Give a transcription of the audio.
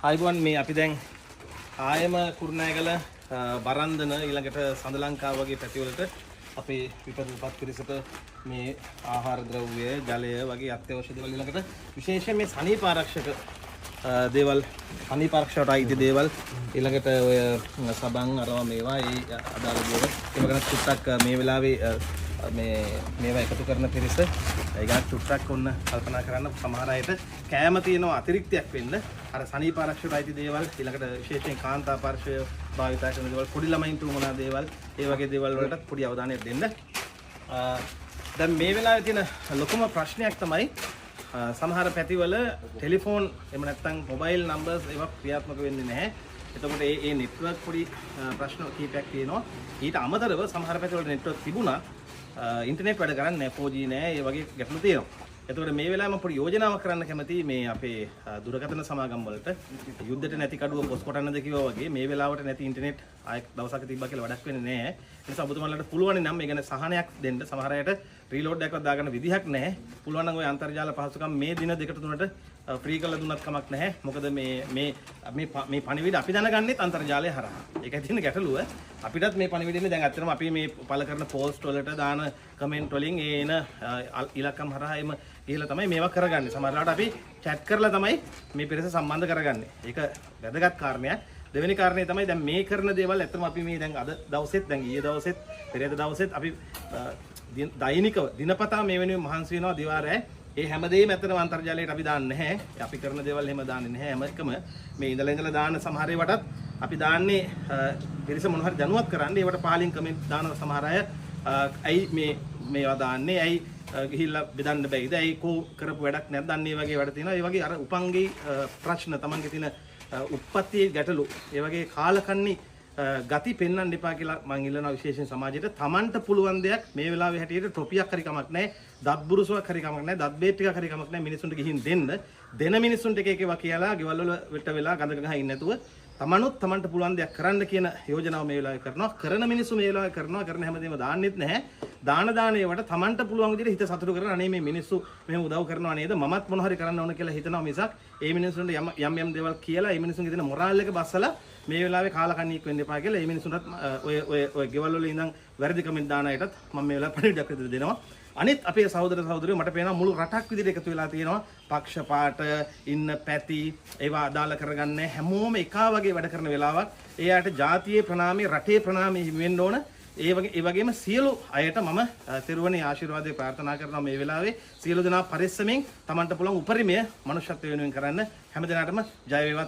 ආයිබෝන් මේ අපි දැන් ආයම කුරුණෑගල බරන්දන ඊළඟට සඳ ලංකාව වගේ පැතිවලට අපේ විපත්පත් පිරිසට මේ ආහාර ද්‍රව්‍ය ජලය වගේ අත්‍යවශ්‍ය දේවල් ඊළඟට විශේෂයෙන් මේ සනීප ආරක්ෂක දේවල් සනීප ආරක්ෂකට අයිති දේවල් ඊළඟට ඔය සබන් අරවා මේවා ඒ අදාළ දේවල් ඒක ගැන චුට්ටක් මේ වෙලාවේ මේවා එකතු කරන පිරිස ඒක චුට්ටක් ඔන්න කල්පනා කරන්න සමහර අයට කෑම තියෙනවා අතිරික්තයක් වෙන්න අර සනීප ආරක්ෂකට අයිති දේවල් ඊළඟට විශේෂයෙන් කාන්තා පාර්ශ්වය භාවිත කරන දේවල් පොඩි ළමයින්ට උමනා දේවල් ඒ වගේ දේවල් වලට පොඩි අවධානයක් දෙන්න. දැන් මේ වෙලාවේ තියෙන ලොකුම ප්‍රශ්නයක් තමයි සමහර පැතිවල ටෙලිෆෝන් එහෙම නැත්නම් මොබයිල් නම්බර්ස් ඒවා ක්‍රියාත්මක වෙන්නේ නැහැ. එතකොට මේ නෙට්වර්ක් පොඩි ප්‍රශ්න කීපයක් තියෙනවා. ඊට අමතරව සමහර පැතිවල නෙට්වර්ක් තිබුණා ඉන්ටර්නෙට් වැඩ කරන්නේ නැහැ 4G නැහැ ඒ වගේ ගැටලු තියෙනවා. එතකොට මේ වෙලාවේ මම පොඩි යෝජනාවක් කරන්න කැමතියි මේ අපේ දුරකථන සමාගම් වලට යුද්ධයට නැති කඩුව පොස් කොටන්නද කිව්වා වගේ මේ වෙලාවට නැති ඉන්ටර්නෙට් ආයෙත් දවසක තිබ්බා කියලා වැඩක් වෙන්නේ නැහැ. ඒ නිසා ඔබතුමාලට පුළුවන් නම් මේ ගැන සහනයක් දෙන්න. සමහර අයට රීලෝඩ් එකක්වත් දාගන්න විදිහක් නැහැ. පුළුවන් නම් ওই අන්තර්ජාල පහසුකම් මේ දින දෙකට තුනට ෆ්‍රී කරලා දුන්නත් කමක් නැහැ. මොකද මේ පණිවිඩ අපි දැනගන්නෙත් අන්තර්ජාලය හරහා. ඒකයි තියෙන ගැටලුව. අපිටත් මේ පණිවිඩෙන්නේ දැන් ඇත්තටම අපි මේ පළ කරන පෝස්ට් වලට දාන කමෙන්ට් වලින් එන ඉලක්කම් හරහා එම ගිහලා තමයි මේවා කරගන්නේ. සමහරවිට අපි chat කරලා තමයි මේ පිරිස සම්බන්ධ කරගන්නේ. ඒක වැදගත් කාරණයක්. දෙවෙනි කාරණේ තමයි දැන් මේ කරන දේවල් ඇත්තටම අපි මේ දැන් අද දවසෙත් දැන් ඊයේ දවසෙත් පෙරේද දවසෙත් අපි දෛනිකව දිනපතා මේ වෙනුවෙන් මහන්සි වෙනවා දිවාරෑ. ඒ හැමදේම ඇත්තටම අන්තර්ජාලයට අපි දාන්නේ නැහැ. අපි කරන දේවල් එහෙම දාන්නේ නැහැ. හැම එකම මේ ඉඳලා දාන සමහර ඒවාටත් අපි දාන්නේ පිරිස මොන හරි දැනුවත් කරන්න. ඒවට පාලින් කමෙන්ට් දාන සමහර අය ඇයි මේවා දාන්නේ? ඇයි ගිහිල්ලා බෙදන්න බැයිද? ඇයි කෝ කරපු වැඩක් නැද්ද? අන්න ඒ වගේ වැඩ තියෙනවා. ඒ වගේ අර උපංගේ ප්‍රශ්න තමන්ගේ තියෙන උප්පත්තියේ ගැටලු ඒ වගේ කාලකන්ණි ගති පෙන්වන්න එපා කියලා මම ඉල්ලනවා විශේෂයෙන් සමාජයට. තමන්ට පුළුවන් දෙයක් මේ වෙලාවේ හැටියට ටොපියක් හරි කමක් නැහැ. දත් බුරුසුවක් හරි කමක් නැහැ. දත් බේත් ටිකක් හරි කමක් නැහැ. මිනිසුන්ට ගිහින් දෙන මිනිසුන්ට එක ඒවා කියලා ගෙවල් වල වෙට වෙලා ගඳ ගහ ඉන්නේ නැතුව තමනුත් තමන්ට පුළුවන් දෙයක් කරන්න කියන යෝජනාව මේ වෙලාවේ කරනවා. කරන මිනිස්සු මේ වෙලාවේ කරනවා. කරන හැමදේම දාන්නෙත් නැහැ. දාන ඒවට තමන්ට පුළුවන් විදිහට හිත සතුටු කරගෙන අනේ මේ මිනිස්සු මෙහෙම උදව් කරනවා නේද? මමත් මොන හරි කරන්න ඕන කියලා හිතනවා මිසක් ඒ මිනිස්සුන්ට යම් දේවල් කියලා ඒ මිනිස්සුන්ගේ තියෙන මොරාල් එක බස්සලා මේ වෙලාවේ කාලකන්ණියෙක් වෙන්න එපා කියලා ඒ මිනිස්සුන්ටත් ඔය ගෙවල් වල ඉඳන් වැරදි කමෙන්ට් දාන අයටත් මම මේ වෙලාවේ පණිවිඩයක් විදිහට දෙනවා. අනිත් අපේ සහෝදර සහෝදරියෝ මට පේනවා මුළු රටක් විදිහට එකතු වෙලා තියෙනවා. පක්ෂපාත ඉන්න පැති ඒවා අදාළ කරගන්නේ හැමෝම එකා වගේ වැඩ කරන වෙලාවක්. ඒ අයට ජාතියේ ප්‍රණාමයේ රටේ ප්‍රණාමයේ හිමි වෙන්න ඕන. ඒ වගේම සියලු අයට මම තෙරුවනේ ආශිර්වාදේ ප්‍රාර්ථනා කරනවා මේ වෙලාවේ. සියලු දෙනා පරිස්සමෙන් Tamanට පුළුවන් උපරිමය මනුෂ්‍යත්වය වෙනුවෙන් කරන්න හැම දිනකටම ජය වේවා.